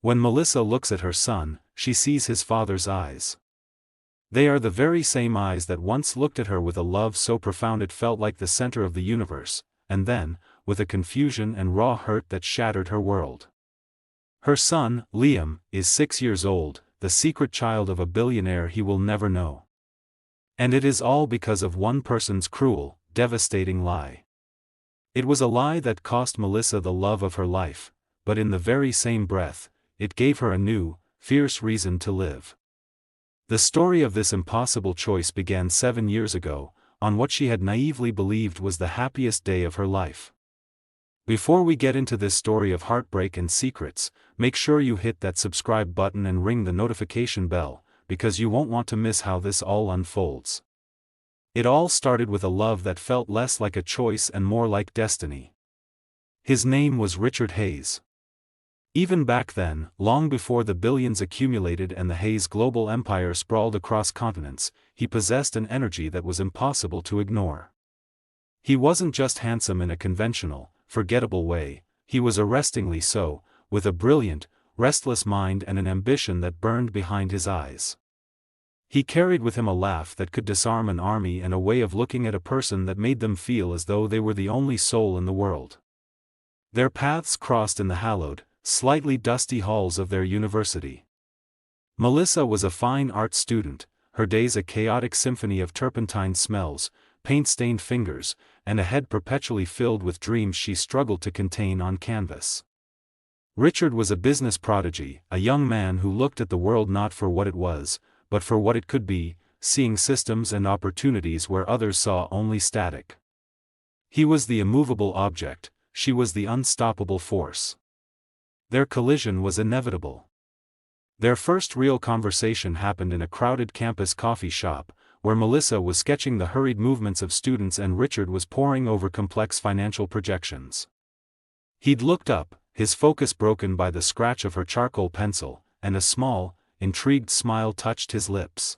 When Melissa looks at her son, she sees his father's eyes. They are the very same eyes that once looked at her with a love so profound it felt like the center of the universe, and then, with a confusion and raw hurt that shattered her world. Her son, Liam, is 6 years old, the secret child of a billionaire he will never know. And it is all because of one person's cruel, devastating lie. It was a lie that cost Melissa the love of her life, but in the very same breath, it gave her a new, fierce reason to live. The story of this impossible choice began 7 years ago, on what she had naively believed was the happiest day of her life. Before we get into this story of heartbreak and secrets, make sure you hit that subscribe button and ring the notification bell, because you won't want to miss how this all unfolds. It all started with a love that felt less like a choice and more like destiny. His name was Richard Hayes. Even back then, long before the billions accumulated and the Hayes global empire sprawled across continents, he possessed an energy that was impossible to ignore. He wasn't just handsome in a conventional, forgettable way, he was arrestingly so, with a brilliant, restless mind and an ambition that burned behind his eyes. He carried with him a laugh that could disarm an army and a way of looking at a person that made them feel as though they were the only soul in the world. Their paths crossed in the hallowed, slightly dusty halls of their university. Melissa was a fine art student, her days a chaotic symphony of turpentine smells, paint-stained fingers, and a head perpetually filled with dreams she struggled to contain on canvas. Richard was a business prodigy, a young man who looked at the world not for what it was, but for what it could be, seeing systems and opportunities where others saw only static. He was the immovable object, she was the unstoppable force. Their collision was inevitable. Their first real conversation happened in a crowded campus coffee shop, where Melissa was sketching the hurried movements of students and Richard was poring over complex financial projections. He'd looked up, his focus broken by the scratch of her charcoal pencil, and a small, intrigued smile touched his lips.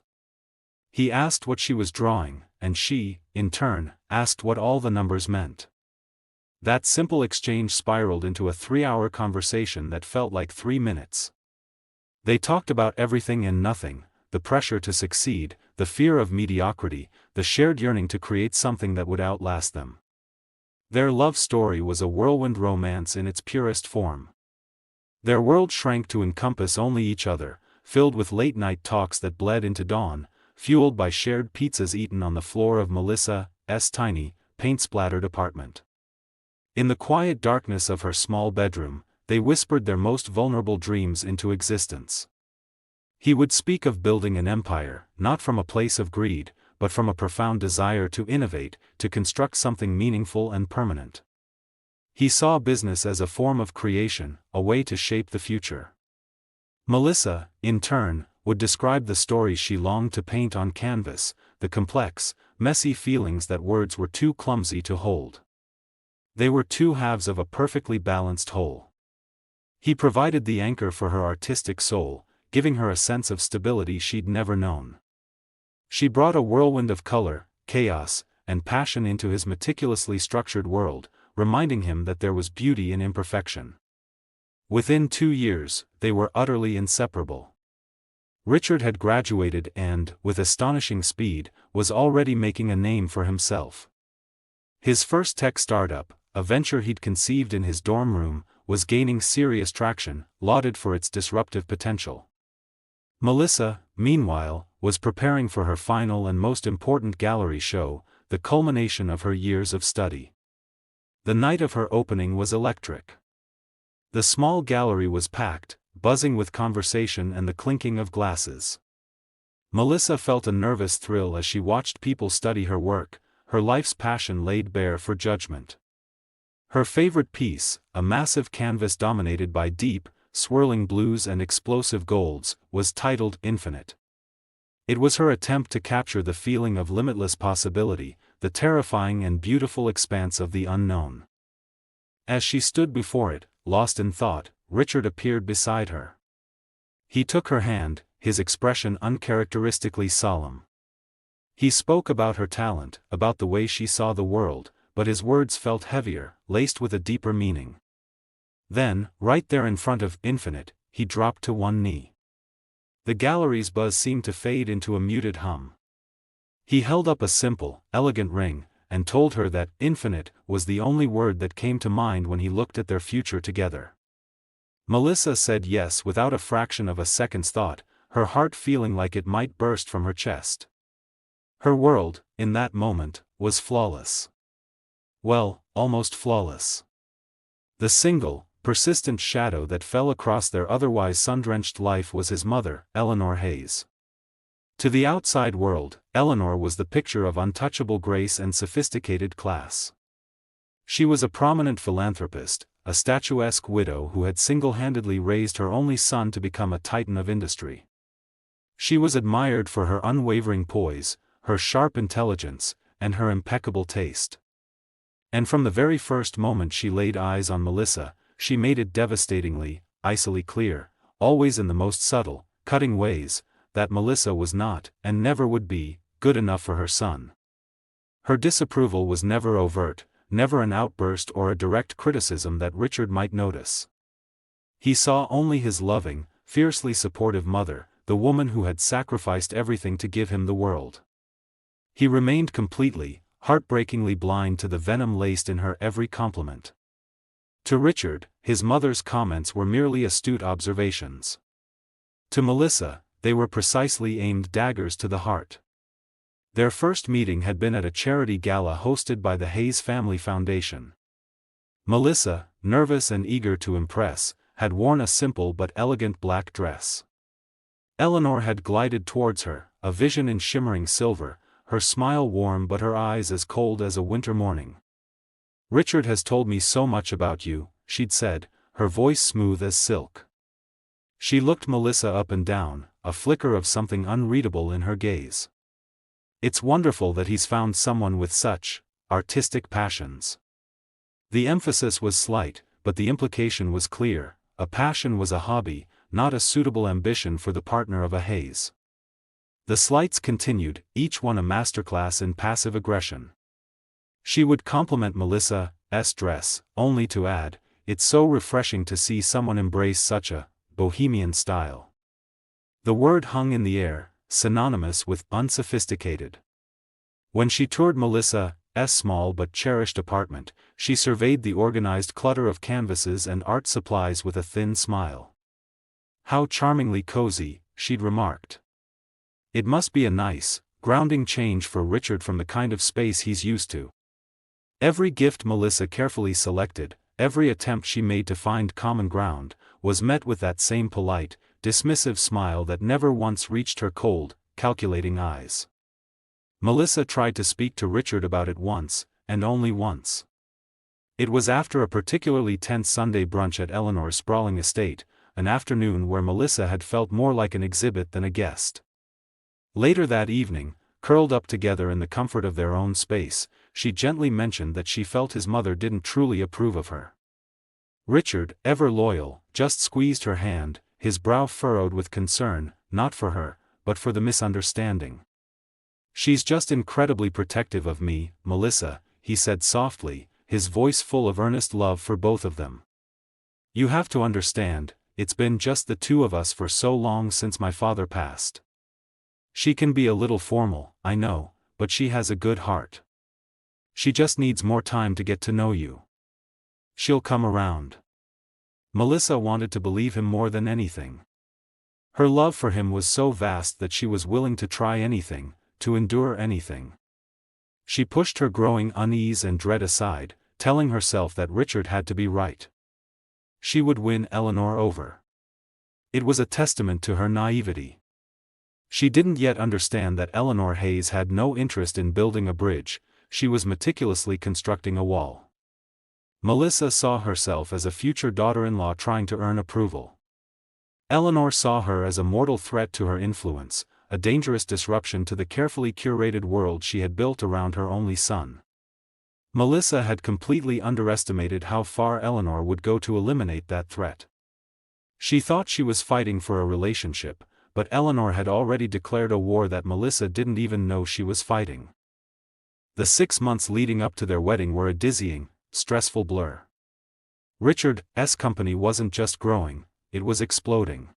He asked what she was drawing, and she, in turn, asked what all the numbers meant. That simple exchange spiraled into a 3-hour conversation that felt like 3 minutes. They talked about everything and nothing, the pressure to succeed, the fear of mediocrity, the shared yearning to create something that would outlast them. Their love story was a whirlwind romance in its purest form. Their world shrank to encompass only each other, filled with late-night talks that bled into dawn, fueled by shared pizzas eaten on the floor of Melissa's tiny, paint-splattered apartment. In the quiet darkness of her small bedroom, they whispered their most vulnerable dreams into existence. He would speak of building an empire, not from a place of greed, but from a profound desire to innovate, to construct something meaningful and permanent. He saw business as a form of creation, a way to shape the future. Melissa, in turn, would describe the stories she longed to paint on canvas, the complex, messy feelings that words were too clumsy to hold. They were two halves of a perfectly balanced whole. He provided the anchor for her artistic soul, giving her a sense of stability she'd never known. She brought a whirlwind of color, chaos, and passion into his meticulously structured world, reminding him that there was beauty in imperfection. Within 2 years, they were utterly inseparable. Richard had graduated and, with astonishing speed, was already making a name for himself. His first tech startup, a venture he'd conceived in his dorm room, was gaining serious traction, lauded for its disruptive potential. Melissa, meanwhile, was preparing for her final and most important gallery show, the culmination of her years of study. The night of her opening was electric. The small gallery was packed, buzzing with conversation and the clinking of glasses. Melissa felt a nervous thrill as she watched people study her work, her life's passion laid bare for judgment. Her favorite piece, a massive canvas dominated by deep, swirling blues and explosive golds, was titled Infinite. It was her attempt to capture the feeling of limitless possibility, the terrifying and beautiful expanse of the unknown. As she stood before it, lost in thought, Richard appeared beside her. He took her hand, his expression uncharacteristically solemn. He spoke about her talent, about the way she saw the world, but his words felt heavier, laced with a deeper meaning. Then, right there in front of Infinite, he dropped to one knee. The gallery's buzz seemed to fade into a muted hum. He held up a simple, elegant ring, and told her that infinite was the only word that came to mind when he looked at their future together. Melissa said yes without a fraction of a second's thought, her heart feeling like it might burst from her chest. Her world, in that moment, was flawless. Well, almost flawless. The single, persistent shadow that fell across their otherwise sun-drenched life was his mother, Eleanor Hayes. To the outside world, Eleanor was the picture of untouchable grace and sophisticated class. She was a prominent philanthropist, a statuesque widow who had single-handedly raised her only son to become a titan of industry. She was admired for her unwavering poise, her sharp intelligence, and her impeccable taste. And from the very first moment she laid eyes on Melissa, she made it devastatingly, icily clear, always in the most subtle, cutting ways, that Melissa was not, and never would be, good enough for her son. Her disapproval was never overt, never an outburst or a direct criticism that Richard might notice. He saw only his loving, fiercely supportive mother, the woman who had sacrificed everything to give him the world. He remained completely, heartbreakingly blind to the venom laced in her every compliment. To Richard, his mother's comments were merely astute observations. To Melissa, they were precisely aimed daggers to the heart. Their first meeting had been at a charity gala hosted by the Hayes Family Foundation. Melissa, nervous and eager to impress, had worn a simple but elegant black dress. Eleanor had glided towards her, a vision in shimmering silver, her smile warm but her eyes as cold as a winter morning. "Richard has told me so much about you," she'd said, her voice smooth as silk. She looked Melissa up and down, a flicker of something unreadable in her gaze. "It's wonderful that he's found someone with such artistic passions." The emphasis was slight, but the implication was clear: a passion was a hobby, not a suitable ambition for the partner of a Hayes. The slights continued, each one a masterclass in passive aggression. She would compliment Melissa's dress, only to add, "It's so refreshing to see someone embrace such a bohemian style." The word hung in the air, synonymous with unsophisticated. When she toured Melissa's small but cherished apartment, she surveyed the organized clutter of canvases and art supplies with a thin smile. "How charmingly cozy," she'd remarked. "It must be a nice, grounding change for Richard from the kind of space he's used to." Every gift Melissa carefully selected, every attempt she made to find common ground, was met with that same polite, dismissive smile that never once reached her cold, calculating eyes. Melissa tried to speak to Richard about it once, and only once. It was after a particularly tense Sunday brunch at Eleanor's sprawling estate, an afternoon where Melissa had felt more like an exhibit than a guest. Later that evening, curled up together in the comfort of their own space, she gently mentioned that she felt his mother didn't truly approve of her. Richard, ever loyal, just squeezed her hand, his brow furrowed with concern, not for her, but for the misunderstanding. "She's just incredibly protective of me, Melissa," he said softly, his voice full of earnest love for both of them. "You have to understand, it's been just the two of us for so long since my father passed. She can be a little formal, I know, but she has a good heart. She just needs more time to get to know you. She'll come around." Melissa wanted to believe him more than anything. Her love for him was so vast that she was willing to try anything, to endure anything. She pushed her growing unease and dread aside, telling herself that Richard had to be right. She would win Eleanor over. It was a testament to her naivety. She didn't yet understand that Eleanor Hayes had no interest in building a bridge, she was meticulously constructing a wall. Melissa saw herself as a future daughter-in-law trying to earn approval. Eleanor saw her as a mortal threat to her influence, a dangerous disruption to the carefully curated world she had built around her only son. Melissa had completely underestimated how far Eleanor would go to eliminate that threat. She thought she was fighting for a relationship, but Eleanor had already declared a war that Melissa didn't even know she was fighting. The 6 months leading up to their wedding were a dizzying, stressful blur. Richard's company wasn't just growing, it was exploding.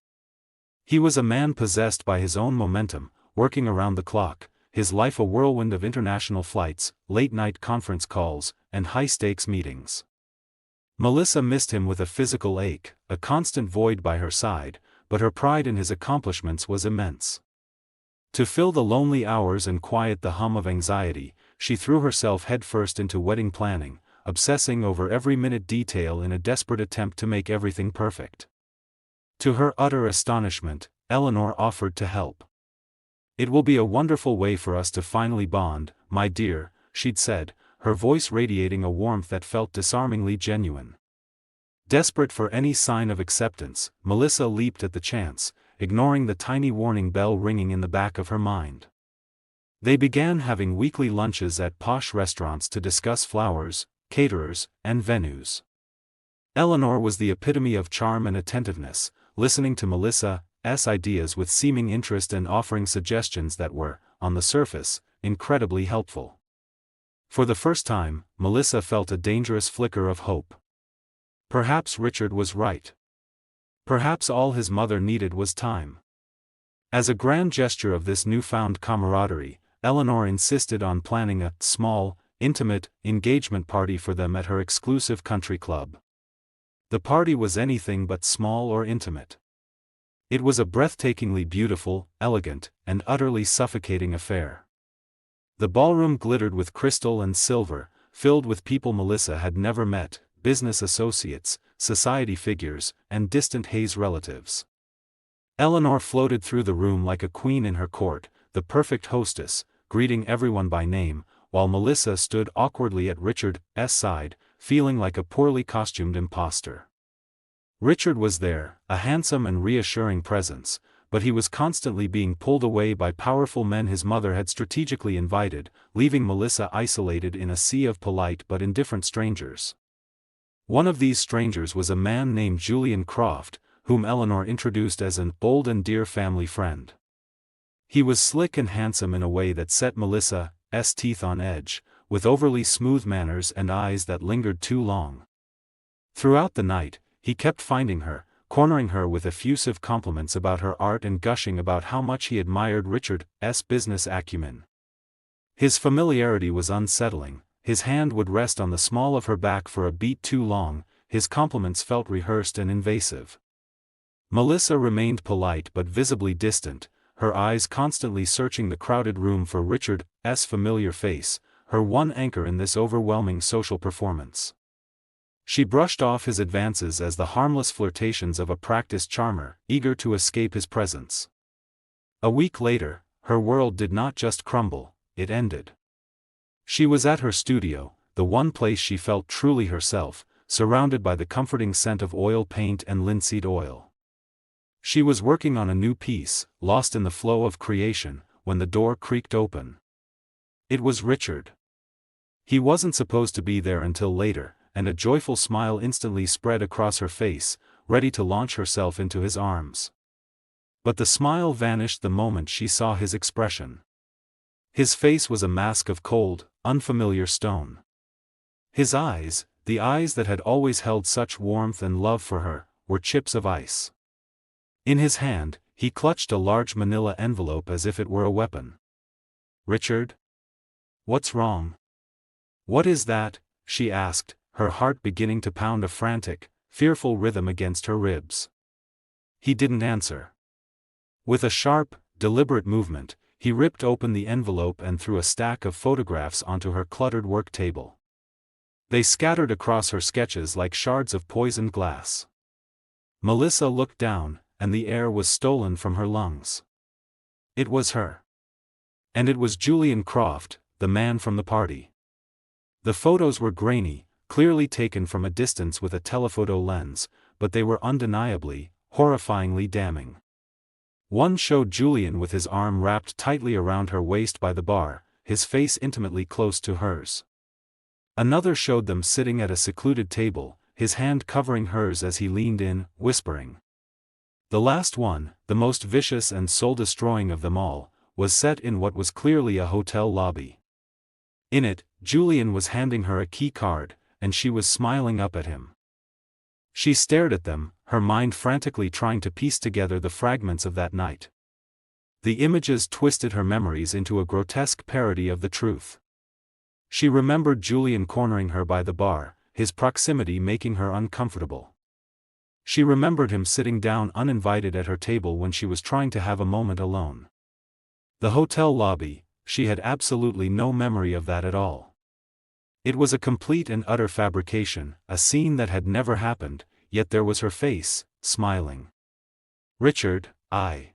He was a man possessed by his own momentum, working around the clock, his life a whirlwind of international flights, late-night conference calls, and high-stakes meetings. Melissa missed him with a physical ache, a constant void by her side, but her pride in his accomplishments was immense. To fill the lonely hours and quiet the hum of anxiety, she threw herself headfirst into wedding planning, obsessing over every minute detail in a desperate attempt to make everything perfect. To her utter astonishment, Eleanor offered to help. "It will be a wonderful way for us to finally bond, my dear," she'd said, her voice radiating a warmth that felt disarmingly genuine. Desperate for any sign of acceptance, Melissa leaped at the chance, ignoring the tiny warning bell ringing in the back of her mind. They began having weekly lunches at posh restaurants to discuss flowers, caterers, and venues. Eleanor was the epitome of charm and attentiveness, listening to Melissa's ideas with seeming interest and offering suggestions that were, on the surface, incredibly helpful. For the first time, Melissa felt a dangerous flicker of hope. Perhaps Richard was right. Perhaps all his mother needed was time. As a grand gesture of this newfound camaraderie, Eleanor insisted on planning a small, intimate engagement party for them at her exclusive country club. The party was anything but small or intimate. It was a breathtakingly beautiful, elegant, and utterly suffocating affair. The ballroom glittered with crystal and silver, filled with people Melissa had never met, business associates, society figures, and distant Hayes relatives. Eleanor floated through the room like a queen in her court, the perfect hostess, greeting everyone by name, while Melissa stood awkwardly at Richard's side, feeling like a poorly costumed imposter. Richard was there, a handsome and reassuring presence, but he was constantly being pulled away by powerful men his mother had strategically invited, leaving Melissa isolated in a sea of polite but indifferent strangers. One of these strangers was a man named Julian Croft, whom Eleanor introduced as an old and dear family friend. He was slick and handsome in a way that set Melissa's teeth on edge, with overly smooth manners and eyes that lingered too long. Throughout the night, he kept finding her, cornering her with effusive compliments about her art and gushing about how much he admired Richard's business acumen. His familiarity was unsettling, his hand would rest on the small of her back for a beat too long, his compliments felt rehearsed and invasive. Melissa remained polite but visibly distant, her eyes constantly searching the crowded room for Richard's familiar face, her one anchor in this overwhelming social performance. She brushed off his advances as the harmless flirtations of a practiced charmer, eager to escape his presence. A week later, her world did not just crumble, it ended. She was at her studio, the one place she felt truly herself, surrounded by the comforting scent of oil paint and linseed oil. She was working on a new piece, lost in the flow of creation, when the door creaked open. It was Richard. He wasn't supposed to be there until later, and a joyful smile instantly spread across her face, ready to launch herself into his arms. But the smile vanished the moment she saw his expression. His face was a mask of cold, unfamiliar stone. His eyes, the eyes that had always held such warmth and love for her, were chips of ice. In his hand, he clutched a large manila envelope as if it were a weapon. "Richard? What's wrong? What is that?" she asked, her heart beginning to pound a frantic, fearful rhythm against her ribs. He didn't answer. With a sharp, deliberate movement, he ripped open the envelope and threw a stack of photographs onto her cluttered work table. They scattered across her sketches like shards of poisoned glass. Melissa looked down, and the air was stolen from her lungs. It was her. And it was Julian Croft, the man from the party. The photos were grainy, clearly taken from a distance with a telephoto lens, but they were undeniably, horrifyingly damning. One showed Julian with his arm wrapped tightly around her waist by the bar, his face intimately close to hers. Another showed them sitting at a secluded table, his hand covering hers as he leaned in, whispering. The last one, the most vicious and soul-destroying of them all, was set in what was clearly a hotel lobby. In it, Julian was handing her a key card, and she was smiling up at him. She stared at them, her mind frantically trying to piece together the fragments of that night. The images twisted her memories into a grotesque parody of the truth. She remembered Julian cornering her by the bar, his proximity making her uncomfortable. She remembered him sitting down uninvited at her table when she was trying to have a moment alone. The hotel lobby, she had absolutely no memory of that at all. It was a complete and utter fabrication, a scene that had never happened, yet there was her face, smiling. "Richard, I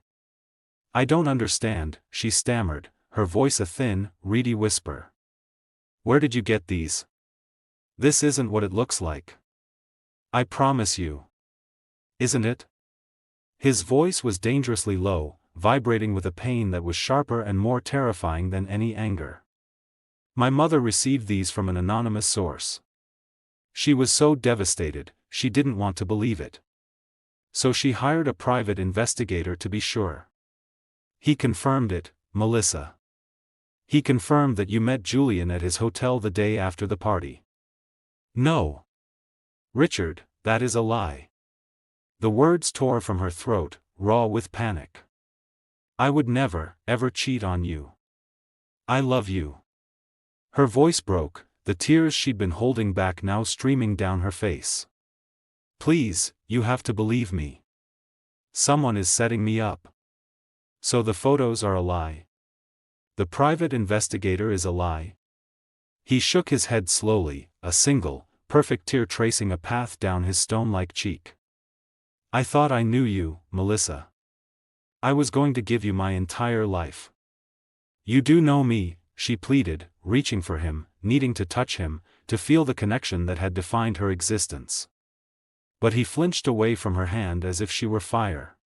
don't understand," she stammered, her voice a thin, reedy whisper. "Where did you get these? This isn't what it looks like. I promise you. Isn't it?" His voice was dangerously low, vibrating with a pain that was sharper and more terrifying than any anger. "My mother received these from an anonymous source. She was so devastated, she didn't want to believe it. So she hired a private investigator to be sure. He confirmed it, Melissa. He confirmed that you met Julian at his hotel the day after the party." "No. Richard, that is a lie." The words tore from her throat, raw with panic. "I would never, ever cheat on you. I love you." Her voice broke, the tears she'd been holding back now streaming down her face. "Please, you have to believe me. Someone is setting me up. So the photos are a lie? The private investigator is a lie?" He shook his head slowly, a single, perfect tear tracing a path down his stone-like cheek. "I thought I knew you, Melissa. I was going to give you my entire life. You do know me," she pleaded, reaching for him, needing to touch him, to feel the connection that had defined her existence. But he flinched away from her hand as if she were fire.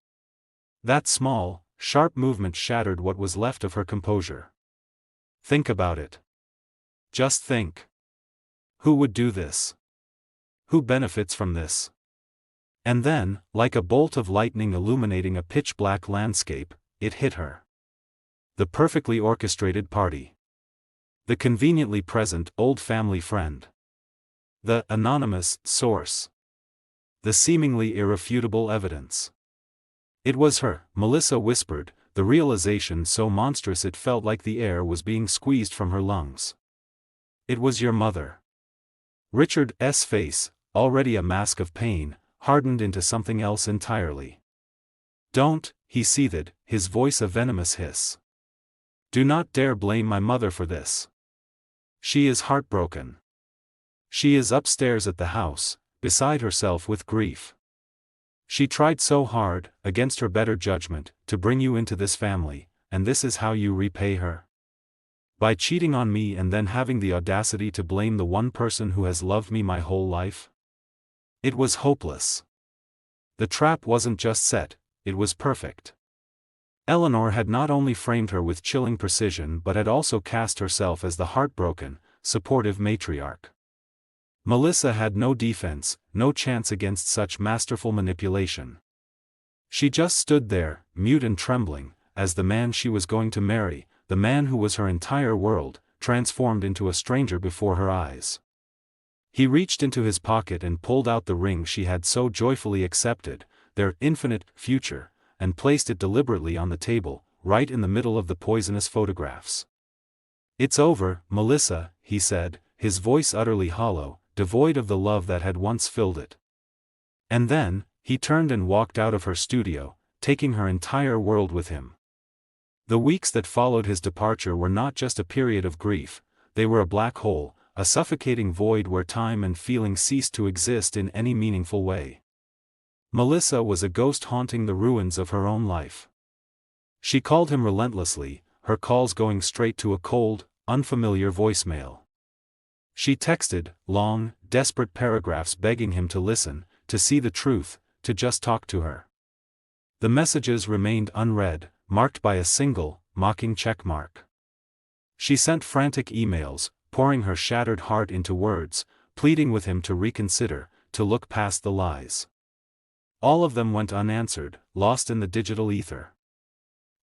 That small, sharp movement shattered what was left of her composure. "Think about it. Just think. Who would do this? Who benefits from this?" And then, like a bolt of lightning illuminating a pitch-black landscape, it hit her. The perfectly orchestrated party. The conveniently present old family friend. The anonymous source. The seemingly irrefutable evidence. "It was her," Melissa whispered, the realization so monstrous it felt like the air was being squeezed from her lungs. "It was your mother." Richard's face, already a mask of pain, hardened into something else entirely. "Don't," he seethed, his voice a venomous hiss. "Do not dare blame my mother for this. She is heartbroken. She is upstairs at the house, beside herself with grief. She tried so hard, against her better judgment, to bring you into this family, and this is how you repay her? By cheating on me and then having the audacity to blame the one person who has loved me my whole life?" It was hopeless. The trap wasn't just set, it was perfect. Eleanor had not only framed her with chilling precision but had also cast herself as the heartbroken, supportive matriarch. Melissa had no defense, no chance against such masterful manipulation. She just stood there, mute and trembling, as the man she was going to marry, the man who was her entire world, transformed into a stranger before her eyes. He reached into his pocket and pulled out the ring she had so joyfully accepted, their infinite future, and placed it deliberately on the table, right in the middle of the poisonous photographs. "It's over, Melissa," he said, his voice utterly hollow, devoid of the love that had once filled it. And then, he turned and walked out of her studio, taking her entire world with him. The weeks that followed his departure were not just a period of grief, they were a black hole, a suffocating void where time and feeling ceased to exist in any meaningful way. Melissa was a ghost haunting the ruins of her own life. She called him relentlessly, her calls going straight to a cold, unfamiliar voicemail. She texted, long, desperate paragraphs begging him to listen, to see the truth, to just talk to her. The messages remained unread, marked by a single, mocking checkmark. She sent frantic emails, pouring her shattered heart into words, pleading with him to reconsider, to look past the lies. All of them went unanswered, lost in the digital ether.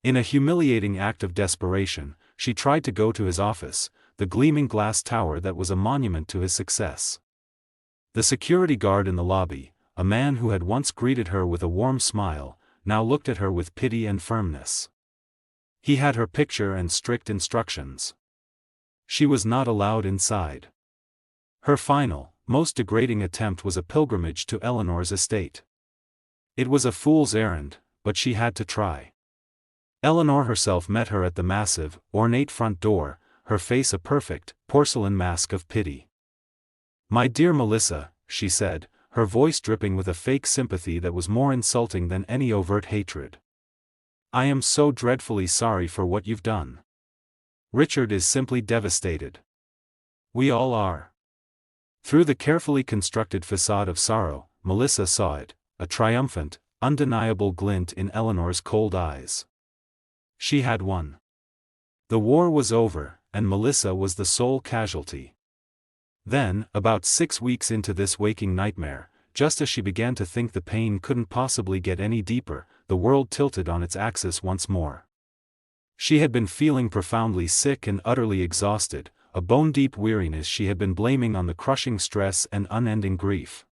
In a humiliating act of desperation, she tried to go to his office, the gleaming glass tower that was a monument to his success. The security guard in the lobby, a man who had once greeted her with a warm smile, now looked at her with pity and firmness. He had her picture and strict instructions. She was not allowed inside. Her final, most degrading attempt was a pilgrimage to Eleanor's estate. It was a fool's errand, but she had to try. Eleanor herself met her at the massive, ornate front door, her face a perfect, porcelain mask of pity. "My dear Melissa," she said, her voice dripping with a fake sympathy that was more insulting than any overt hatred. "I am so dreadfully sorry for what you've done. Richard is simply devastated. We all are." Through the carefully constructed facade of sorrow, Melissa saw it, a triumphant, undeniable glint in Eleanor's cold eyes. She had won. The war was over, and Melissa was the sole casualty. Then, about 6 weeks into this waking nightmare, just as she began to think the pain couldn't possibly get any deeper, the world tilted on its axis once more. She had been feeling profoundly sick and utterly exhausted, a bone-deep weariness she had been blaming on the crushing stress and unending grief.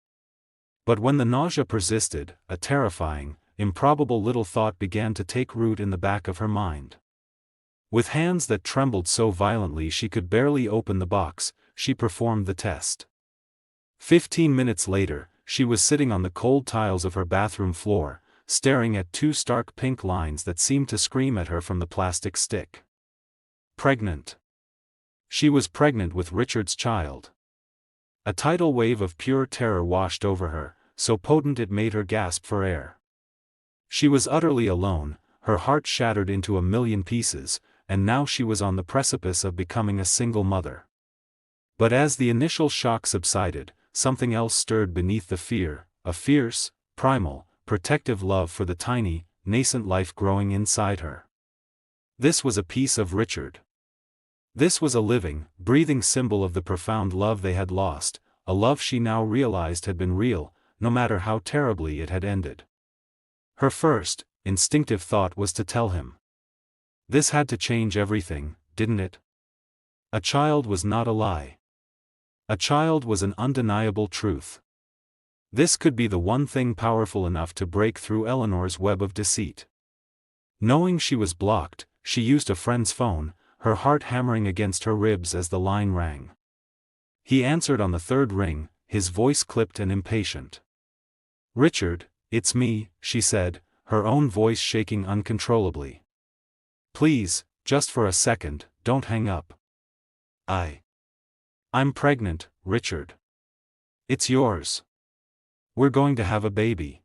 But when the nausea persisted, a terrifying, improbable little thought began to take root in the back of her mind. With hands that trembled so violently she could barely open the box, she performed the test. 15 minutes later, she was sitting on the cold tiles of her bathroom floor, staring at 2 stark pink lines that seemed to scream at her from the plastic stick. Pregnant. She was pregnant with Richard's child. A tidal wave of pure terror washed over her, so potent it made her gasp for air. She was utterly alone, her heart shattered into a million pieces, and now she was on the precipice of becoming a single mother. But as the initial shock subsided, something else stirred beneath the fear, a fierce, primal, protective love for the tiny, nascent life growing inside her. This was a piece of Richard. This was a living, breathing symbol of the profound love they had lost, a love she now realized had been real, no matter how terribly it had ended. Her first, instinctive thought was to tell him. This had to change everything, didn't it? A child was not a lie. A child was an undeniable truth. This could be the one thing powerful enough to break through Eleanor's web of deceit. Knowing she was blocked, she used a friend's phone, her heart hammering against her ribs as the line rang. He answered on the 3rd ring, his voice clipped and impatient. "Richard, it's me," she said, her own voice shaking uncontrollably. "Please, just for a second, don't hang up. I'm pregnant, Richard. It's yours. We're going to have a baby."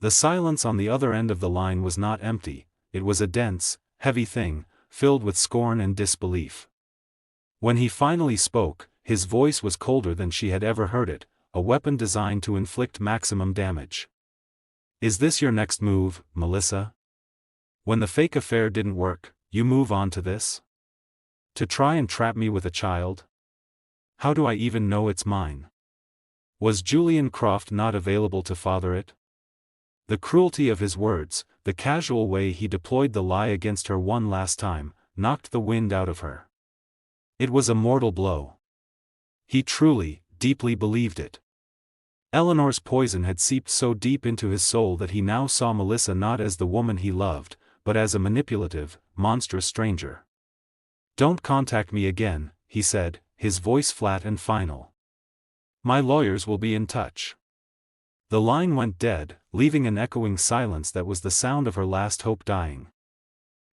The silence on the other end of the line was not empty, it was a dense, heavy thing, filled with scorn and disbelief. When he finally spoke, his voice was colder than she had ever heard it, a weapon designed to inflict maximum damage. "Is this your next move, Melissa? When the fake affair didn't work, you move on to this? To try and trap me with a child? How do I even know it's mine? Was Julian Croft not available to father it?" The cruelty of his words, the casual way he deployed the lie against her one last time, knocked the wind out of her. It was a mortal blow. He truly, deeply believed it. Eleanor's poison had seeped so deep into his soul that he now saw Melissa not as the woman he loved, but as a manipulative, monstrous stranger. "Don't contact me again," he said, his voice flat and final. "My lawyers will be in touch." The line went dead, leaving an echoing silence that was the sound of her last hope dying.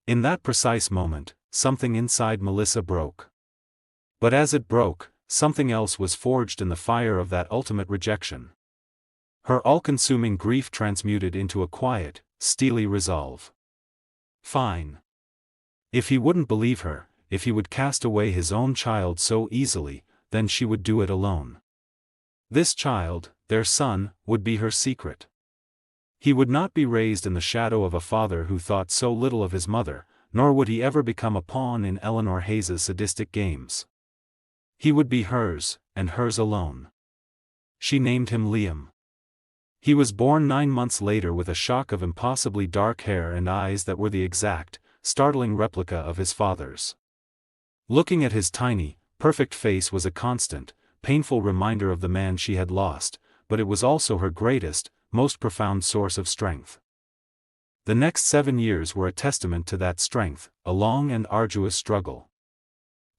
In that precise moment, something inside Melissa broke. But as it broke, something else was forged in the fire of that ultimate rejection. Her all-consuming grief transmuted into a quiet, steely resolve. Fine. If he wouldn't believe her, if he would cast away his own child so easily, then she would do it alone. This child, their son, would be her secret. He would not be raised in the shadow of a father who thought so little of his mother, nor would he ever become a pawn in Eleanor Hayes's sadistic games. He would be hers, and hers alone. She named him Liam. He was born 9 months later with a shock of impossibly dark hair and eyes that were the exact, startling replica of his father's. Looking at his tiny, perfect face was a constant, painful reminder of the man she had lost, but it was also her greatest, most profound source of strength. The next 7 years were a testament to that strength, a long and arduous struggle.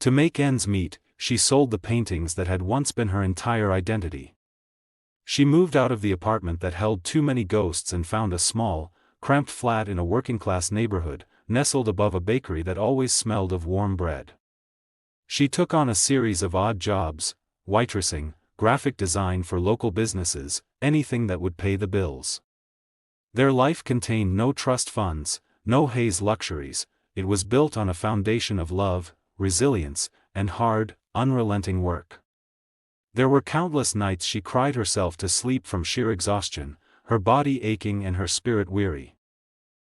To make ends meet, she sold the paintings that had once been her entire identity. She moved out of the apartment that held too many ghosts and found a small, cramped flat in a working-class neighborhood, nestled above a bakery that always smelled of warm bread. She took on a series of odd jobs: waitressing, graphic design for local businesses, anything that would pay the bills. Their life contained no trust funds, no Hayes luxuries. It was built on a foundation of love, resilience, and hard, unrelenting work. There were countless nights she cried herself to sleep from sheer exhaustion, her body aching and her spirit weary.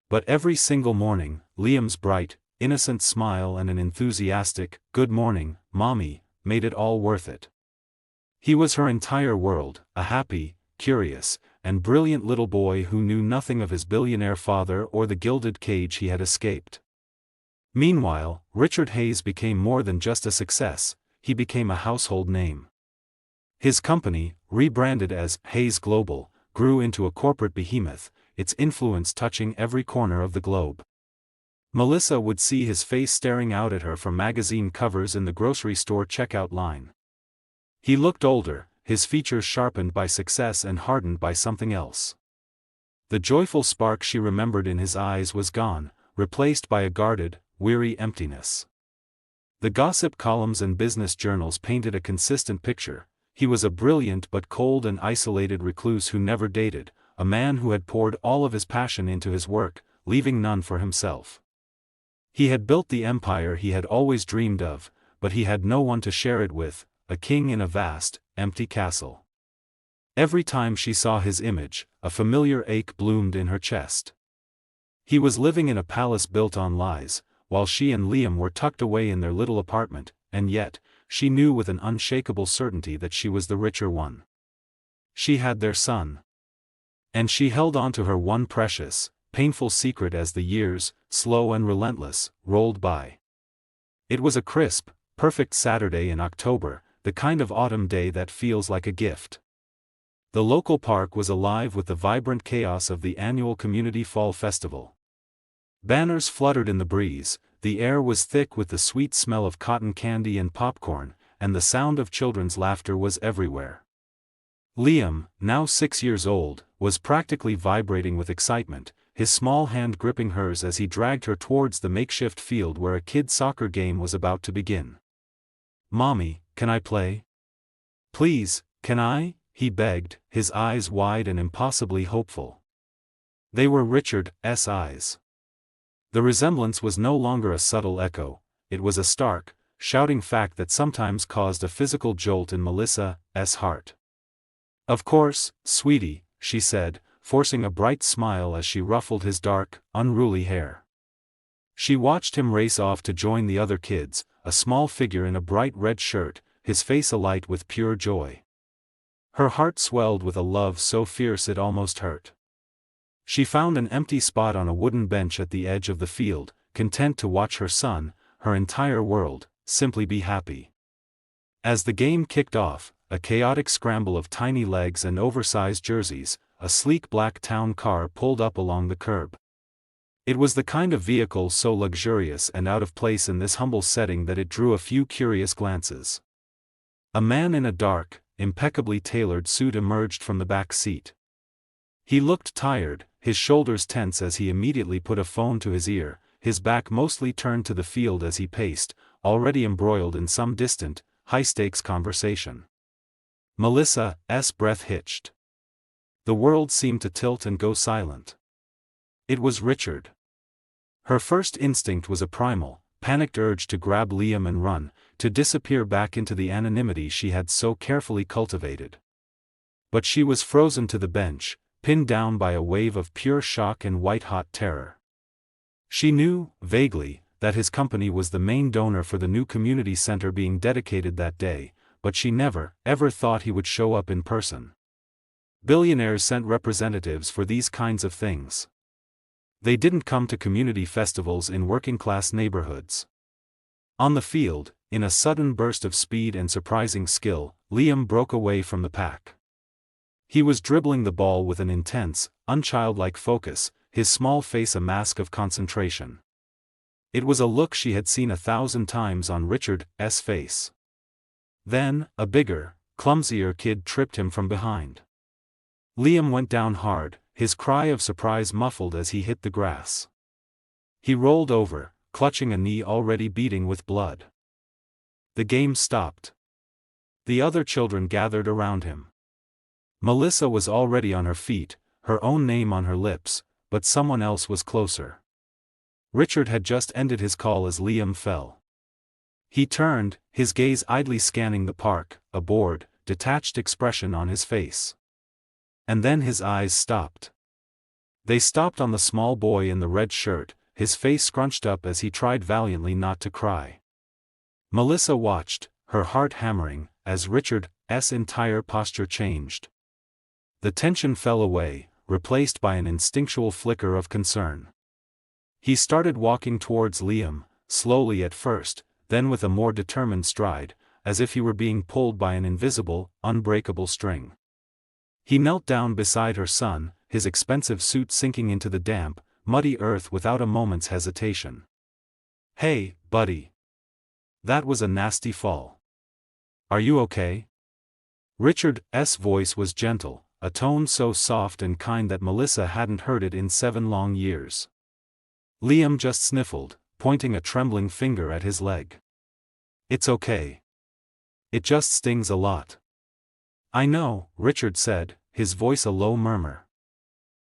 But every single morning, Liam's bright, innocent smile and an enthusiastic, "Good morning, Mommy," made it all worth it. He was her entire world, a happy, curious, and brilliant little boy who knew nothing of his billionaire father or the gilded cage he had escaped. Meanwhile, Richard Hayes became more than just a success, he became a household name. His company, rebranded as Hayes Global, grew into a corporate behemoth, its influence touching every corner of the globe. Melissa would see his face staring out at her from magazine covers in the grocery store checkout line. He looked older, his features sharpened by success and hardened by something else. The joyful spark she remembered in his eyes was gone, replaced by a guarded, weary emptiness. The gossip columns and business journals painted a consistent picture: he was a brilliant but cold and isolated recluse who never dated, a man who had poured all of his passion into his work, leaving none for himself. He had built the empire he had always dreamed of, but he had no one to share it with, a king in a vast, empty castle. Every time she saw his image, a familiar ache bloomed in her chest. He was living in a palace built on lies, while she and Liam were tucked away in their little apartment, and yet, she knew with an unshakable certainty that she was the richer one. She had their son. And she held on to her one precious, painful secret as the years, slow and relentless, rolled by. It was a crisp, perfect Saturday in October, the kind of autumn day that feels like a gift. The local park was alive with the vibrant chaos of the annual Community Fall Festival. Banners fluttered in the breeze, the air was thick with the sweet smell of cotton candy and popcorn, and the sound of children's laughter was everywhere. Liam, now 6 years old, was practically vibrating with excitement, his small hand gripping hers as he dragged her towards the makeshift field where a kid's soccer game was about to begin. "Mommy, can I play? Please, can I?" he begged, his eyes wide and impossibly hopeful. They were Richard's eyes. The resemblance was no longer a subtle echo, it was a stark, shouting fact that sometimes caused a physical jolt in Melissa's heart. "Of course, sweetie," she said, forcing a bright smile as she ruffled his dark, unruly hair. She watched him race off to join the other kids, a small figure in a bright red shirt, his face alight with pure joy. Her heart swelled with a love so fierce it almost hurt. She found an empty spot on a wooden bench at the edge of the field, content to watch her son, her entire world, simply be happy. As the game kicked off, a chaotic scramble of tiny legs and oversized jerseys, a sleek black town car pulled up along the curb. It was the kind of vehicle so luxurious and out of place in this humble setting that it drew a few curious glances. A man in a dark, impeccably tailored suit emerged from the back seat. He looked tired, his shoulders tense as he immediately put a phone to his ear, his back mostly turned to the field as he paced, already embroiled in some distant, high-stakes conversation. Melissa's breath hitched. The world seemed to tilt and go silent. It was Richard. Her first instinct was a primal, panicked urge to grab Liam and run, to disappear back into the anonymity she had so carefully cultivated. But she was frozen to the bench, pinned down by a wave of pure shock and white-hot terror. She knew, vaguely, that his company was the main donor for the new community center being dedicated that day, but she never, ever thought he would show up in person. Billionaires sent representatives for these kinds of things. They didn't come to community festivals in working-class neighborhoods. On the field, in a sudden burst of speed and surprising skill, Liam broke away from the pack. He was dribbling the ball with an intense, unchildlike focus, his small face a mask of concentration. It was a look she had seen 1,000 times on Richard's face. Then, a bigger, clumsier kid tripped him from behind. Liam went down hard, his cry of surprise muffled as he hit the grass. He rolled over, clutching a knee already beating with blood. The game stopped. The other children gathered around him. Melissa was already on her feet, her own name on her lips, but someone else was closer. Richard had just ended his call as Liam fell. He turned, his gaze idly scanning the park, a bored, detached expression on his face. And then his eyes stopped. They stopped on the small boy in the red shirt, his face scrunched up as he tried valiantly not to cry. Melissa watched, her heart hammering, as Richard's entire posture changed. The tension fell away, replaced by an instinctual flicker of concern. He started walking towards Liam, slowly at first, then with a more determined stride, as if he were being pulled by an invisible, unbreakable string. He knelt down beside her son, his expensive suit sinking into the damp, muddy earth without a moment's hesitation. "Hey, buddy. That was a nasty fall. Are you okay?" Richard's voice was gentle, a tone so soft and kind that Melissa hadn't heard it in 7 long years. Liam just sniffled, pointing a trembling finger at his leg. "It's okay. It just stings a lot." "I know," Richard said, his voice a low murmur.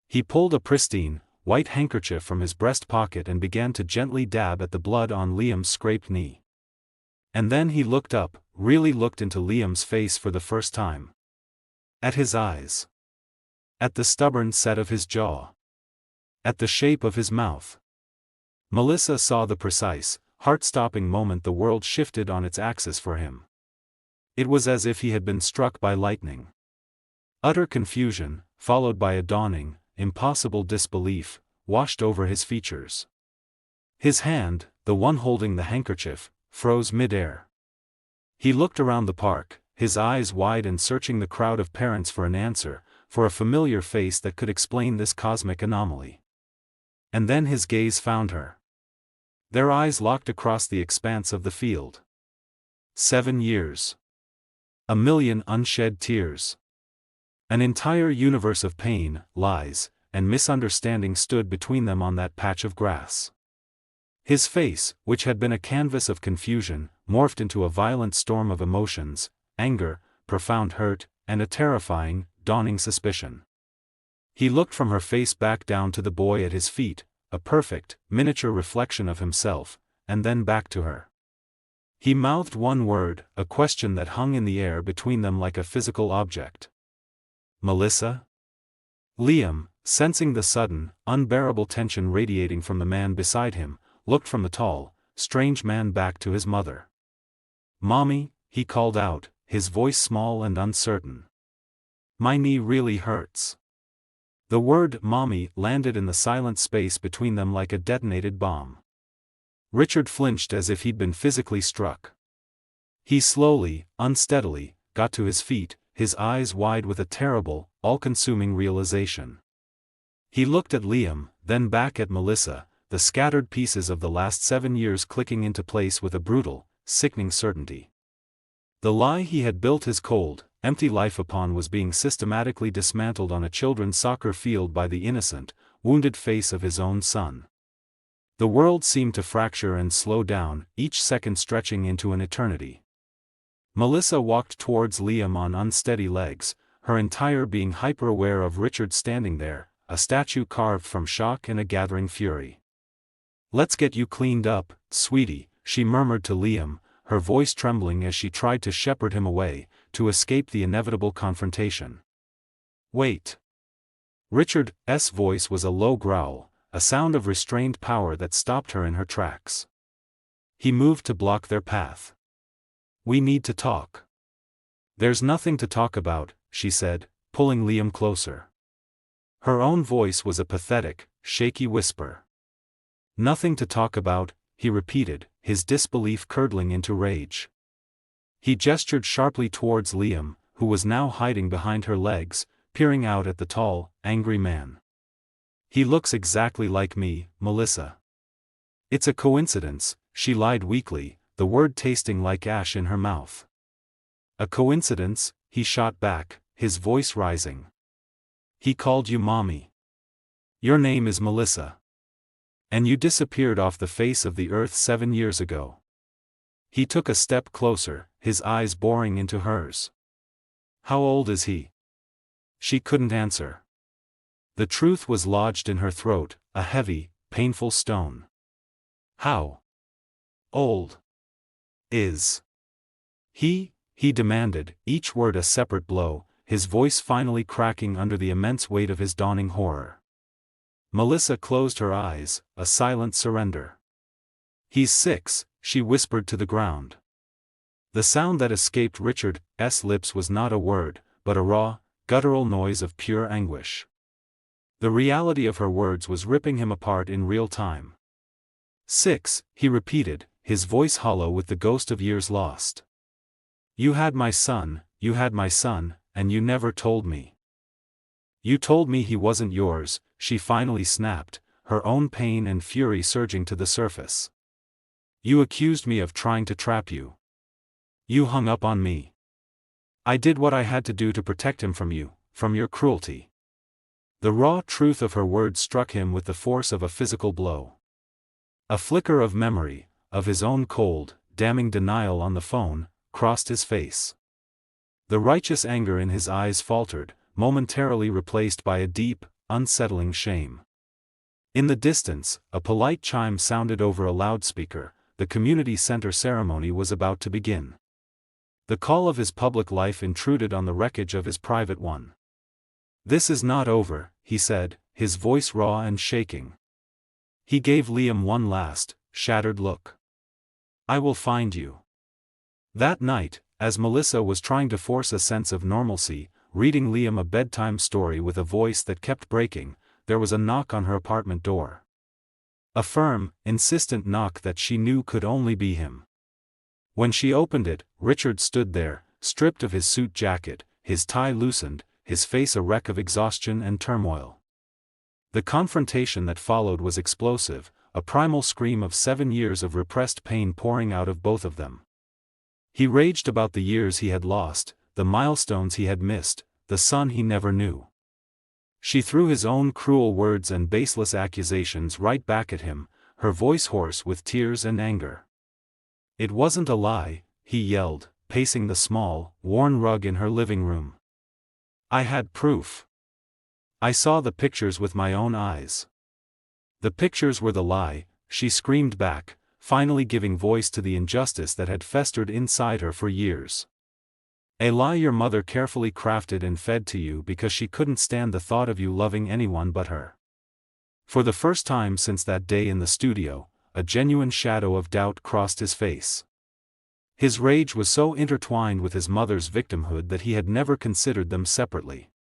He pulled a pristine, white handkerchief from his breast pocket and began to gently dab at the blood on Liam's scraped knee. And then he looked up, really looked into Liam's face for the first time. At his eyes. At the stubborn set of his jaw. At the shape of his mouth. Melissa saw the precise, heart-stopping moment the world shifted on its axis for him. It was as if he had been struck by lightning. Utter confusion, followed by a dawning, impossible disbelief, washed over his features. His hand, the one holding the handkerchief, froze mid-air. He looked around the park, his eyes wide and searching the crowd of parents for an answer, for a familiar face that could explain this cosmic anomaly. And then his gaze found her. Their eyes locked across the expanse of the field. 7 years. 1,000,000 unshed tears. An entire universe of pain, lies, and misunderstanding stood between them on that patch of grass. His face, which had been a canvas of confusion, morphed into a violent storm of emotions, anger, profound hurt, and a terrifying, dawning suspicion. He looked from her face back down to the boy at his feet, a perfect, miniature reflection of himself, and then back to her. He mouthed one word, a question that hung in the air between them like a physical object. "Melissa?" Liam, sensing the sudden, unbearable tension radiating from the man beside him, looked from the tall, strange man back to his mother. "Mommy," he called out, his voice small and uncertain. "My knee really hurts." The word "mommy" landed in the silent space between them like a detonated bomb. Richard flinched as if he'd been physically struck. He slowly, unsteadily, got to his feet, his eyes wide with a terrible, all-consuming realization. He looked at Liam, then back at Melissa, the scattered pieces of the last 7 years clicking into place with a brutal, sickening certainty. The lie he had built his cold, empty life upon was being systematically dismantled on a children's soccer field by the innocent, wounded face of his own son. The world seemed to fracture and slow down, each second stretching into an eternity. Melissa walked towards Liam on unsteady legs, her entire being hyper-aware of Richard standing there, a statue carved from shock and a gathering fury. "Let's get you cleaned up, sweetie," she murmured to Liam, her voice trembling as she tried to shepherd him away, to escape the inevitable confrontation. "Wait." Richard's voice was a low growl, a sound of restrained power that stopped her in her tracks. He moved to block their path. "We need to talk." "There's nothing to talk about," she said, pulling Liam closer. Her own voice was a pathetic, shaky whisper. "Nothing to talk about," he repeated, his disbelief curdling into rage. He gestured sharply towards Liam, who was now hiding behind her legs, peering out at the tall, angry man. "He looks exactly like me, Melissa." "It's a coincidence," she lied weakly, the word tasting like ash in her mouth. "A coincidence," he shot back, his voice rising. "He called you mommy. Your name is Melissa. And you disappeared off the face of the earth 7 years ago." He took a step closer, his eyes boring into hers. "How old is he?" She couldn't answer. The truth was lodged in her throat, a heavy, painful stone. "How old is he?" he demanded, each word a separate blow, his voice finally cracking under the immense weight of his dawning horror. Melissa closed her eyes, a silent surrender. "He's 6, she whispered to the ground. The sound that escaped Richard's lips was not a word, but a raw, guttural noise of pure anguish. The reality of her words was ripping him apart in real time. 6, he repeated, his voice hollow with the ghost of years lost. You had my son, and you never told me. You told me he wasn't yours," she finally snapped, her own pain and fury surging to the surface. "You accused me of trying to trap you. You hung up on me. I did what I had to do to protect him from you, from your cruelty." The raw truth of her words struck him with the force of a physical blow. A flicker of memory, of his own cold, damning denial on the phone, crossed his face. The righteous anger in his eyes faltered, momentarily replaced by a deep, unsettling shame. In the distance, a polite chime sounded over a loudspeaker. The community center ceremony was about to begin. The call of his public life intruded on the wreckage of his private one. "This is not over," he said, his voice raw and shaking. He gave Liam one last, shattered look. "I will find you." That night, as Melissa was trying to force a sense of normalcy, reading Liam a bedtime story with a voice that kept breaking, there was a knock on her apartment door. A firm, insistent knock that she knew could only be him. When she opened it, Richard stood there, stripped of his suit jacket, his tie loosened, his face a wreck of exhaustion and turmoil. The confrontation that followed was explosive, a primal scream of 7 years of repressed pain pouring out of both of them. He raged about the years he had lost, the milestones he had missed, the son he never knew. She threw his own cruel words and baseless accusations right back at him, her voice hoarse with tears and anger. "It wasn't a lie," he yelled, pacing the small, worn rug in her living room. "I had proof. I saw the pictures with my own eyes." "The pictures were the lie," she screamed back, finally giving voice to the injustice that had festered inside her for years. "A lie your mother carefully crafted and fed to you because she couldn't stand the thought of you loving anyone but her." For the first time since that day in the studio, a genuine shadow of doubt crossed his face. His rage was so intertwined with his mother's victimhood that he had never considered them separately.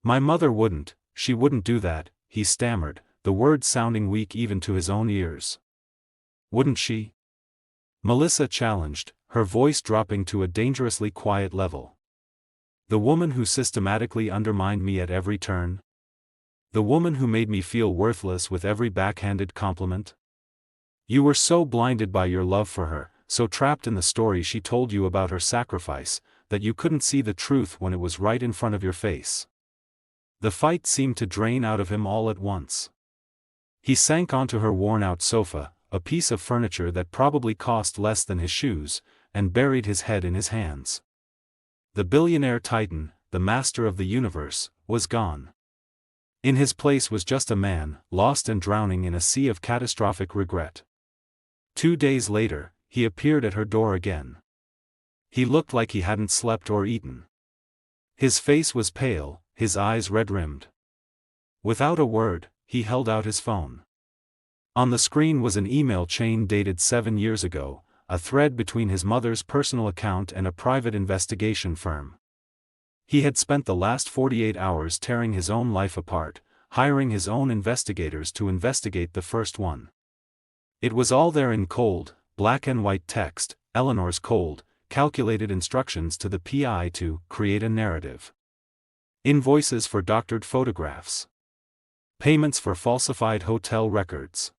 "My mother wouldn't, she wouldn't do that," he stammered, the words sounding weak even to his own ears. "Wouldn't she?" Melissa challenged, her voice dropping to a dangerously quiet level. "The woman who systematically undermined me at every turn? The woman who made me feel worthless with every backhanded compliment? You were so blinded by your love for her, so trapped in the story she told you about her sacrifice, that you couldn't see the truth when it was right in front of your face." The fight seemed to drain out of him all at once. He sank onto her worn-out sofa, a piece of furniture that probably cost less than his shoes, and buried his head in his hands. The billionaire titan, the master of the universe, was gone. In his place was just a man, lost and drowning in a sea of catastrophic regret. 2 days later, he appeared at her door again. He looked like he hadn't slept or eaten. His face was pale, his eyes red-rimmed. Without a word, he held out his phone. On the screen was an email chain dated 7 years ago, a thread between his mother's personal account and a private investigation firm. He had spent the last 48 hours tearing his own life apart, hiring his own investigators to investigate the first one. It was all there in cold, black and white text, Eleanor's cold, calculated instructions to the PI to create a narrative. Invoices for doctored photographs. Payments for falsified hotel records.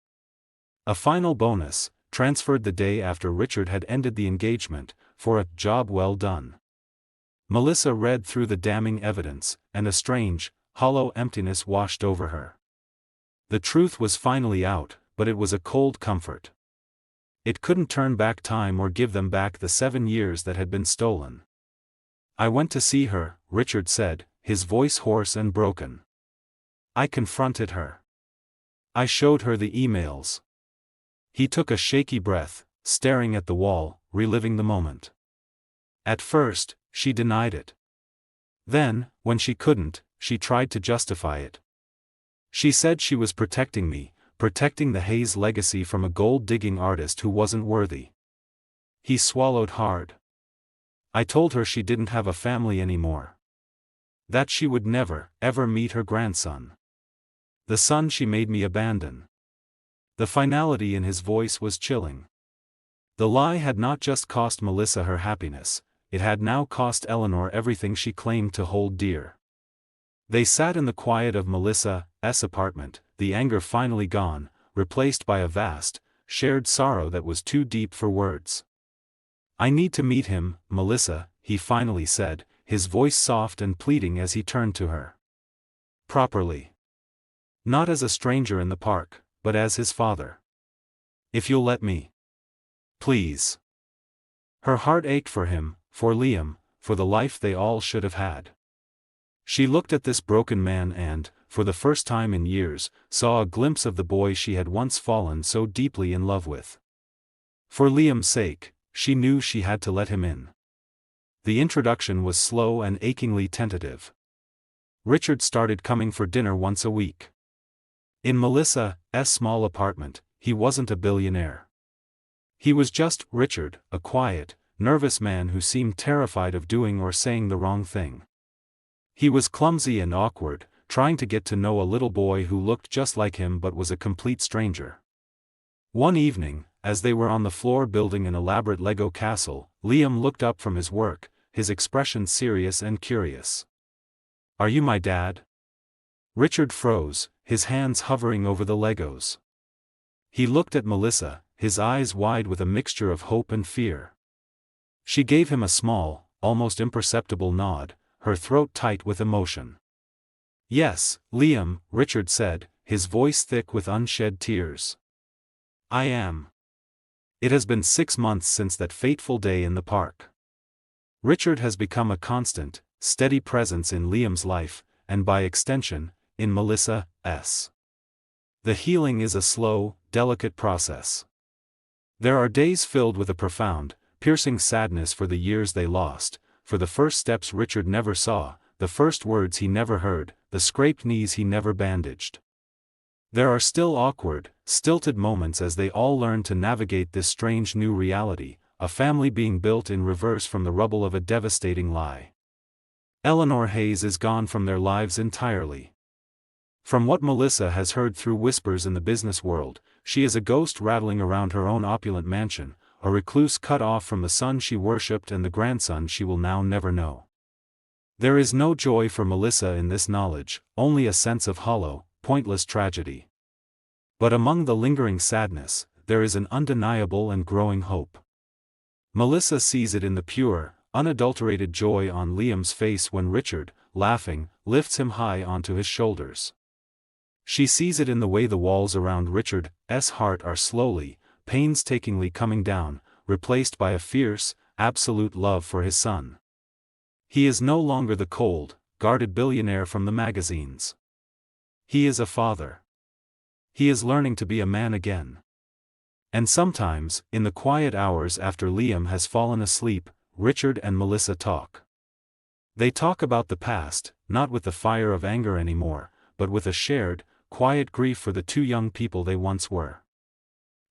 A final bonus, transferred the day after Richard had ended the engagement, for a job well done. Melissa read through the damning evidence, and a strange, hollow emptiness washed over her. The truth was finally out, but it was a cold comfort. It couldn't turn back time or give them back the 7 years that had been stolen. "I went to see her," Richard said, his voice hoarse and broken. "I confronted her. I showed her the emails." He took a shaky breath, staring at the wall, reliving the moment. At first, she denied it. Then, when she couldn't, she tried to justify it. She said she was protecting me, protecting the Hayes legacy from a gold-digging artist who wasn't worthy. He swallowed hard. "I told her she didn't have a family anymore. That she would never, ever meet her grandson. The son she made me abandon." The finality in his voice was chilling. The lie had not just cost Melissa her happiness, it had now cost Eleanor everything she claimed to hold dear. They sat in the quiet of Melissa's apartment, the anger finally gone, replaced by a vast, shared sorrow that was too deep for words. "I need to meet him, Melissa," he finally said, his voice soft and pleading as he turned to her. "Properly. Not as a stranger in the park, but as his father. If you'll let me. Please." Her heart ached for him, for Liam, for the life they all should have had. She looked at this broken man and, for the first time in years, saw a glimpse of the boy she had once fallen so deeply in love with. For Liam's sake, she knew she had to let him in. The introduction was slow and achingly tentative. Richard started coming for dinner once a week. In Melissa's small apartment, he wasn't a billionaire. He was just Richard, a quiet, nervous man who seemed terrified of doing or saying the wrong thing. He was clumsy and awkward, trying to get to know a little boy who looked just like him but was a complete stranger. One evening, as they were on the floor building an elaborate Lego castle, Liam looked up from his work, his expression serious and curious. "Are you my dad?" Richard froze, his hands hovering over the Legos. He looked at Melissa, his eyes wide with a mixture of hope and fear. She gave him a small, almost imperceptible nod, her throat tight with emotion. "Yes, Liam," Richard said, his voice thick with unshed tears. "I am." It has been 6 months since that fateful day in the park. Richard has become a constant, steady presence in Liam's life, and by extension, in Melissa's. The healing is a slow, delicate process. There are days filled with a profound, piercing sadness for the years they lost, for the first steps Richard never saw, the first words he never heard, the scraped knees he never bandaged. There are still awkward, stilted moments as they all learn to navigate this strange new reality, a family being built in reverse from the rubble of a devastating lie. Eleanor Hayes is gone from their lives entirely. From what Melissa has heard through whispers in the business world, she is a ghost rattling around her own opulent mansion, a recluse cut off from the son she worshipped and the grandson she will now never know. There is no joy for Melissa in this knowledge, only a sense of hollow, pointless tragedy. But among the lingering sadness, there is an undeniable and growing hope. Melissa sees it in the pure, unadulterated joy on Liam's face when Richard, laughing, lifts him high onto his shoulders. She sees it in the way the walls around Richard's heart are slowly, painstakingly coming down, replaced by a fierce, absolute love for his son. He is no longer the cold, guarded billionaire from the magazines. He is a father. He is learning to be a man again. And sometimes, in the quiet hours after Liam has fallen asleep, Richard and Melissa talk. They talk about the past, not with the fire of anger anymore, but with a shared, quiet grief for the two young people they once were.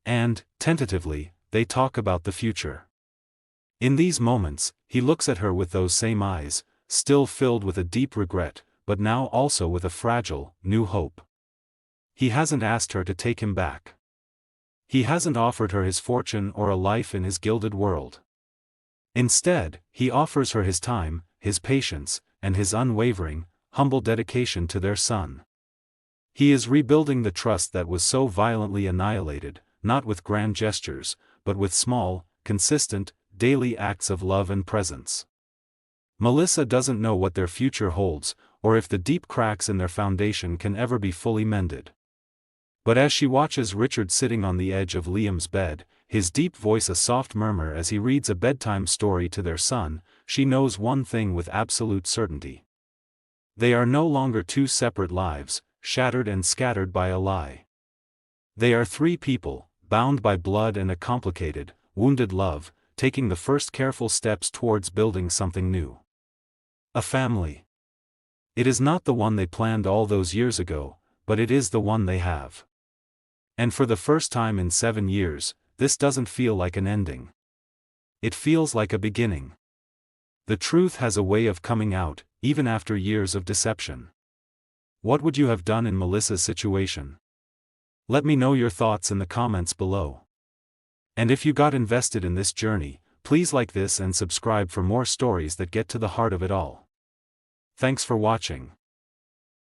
And, tentatively, they talk about the future. In these moments, he looks at her with those same eyes, still filled with a deep regret, but now also with a fragile, new hope. He hasn't asked her to take him back. He hasn't offered her his fortune or a life in his gilded world. Instead, he offers her his time, his patience, and his unwavering, humble dedication to their son. He is rebuilding the trust that was so violently annihilated, not with grand gestures, but with small, consistent, daily acts of love and presence. Melissa doesn't know what their future holds, or if the deep cracks in their foundation can ever be fully mended. But as she watches Richard sitting on the edge of Liam's bed, his deep voice a soft murmur as he reads a bedtime story to their son, she knows one thing with absolute certainty. They are no longer two separate lives, shattered and scattered by a lie. They are three people, bound by blood and a complicated, wounded love, taking the first careful steps towards building something new. A family. It is not the one they planned all those years ago, but it is the one they have. And for the first time in 7 years, this doesn't feel like an ending. It feels like a beginning. The truth has a way of coming out, even after years of deception. What would you have done in Melissa's situation? Let me know your thoughts in the comments below. And if you got invested in this journey, please like this and subscribe for more stories that get to the heart of it all. Thanks for watching.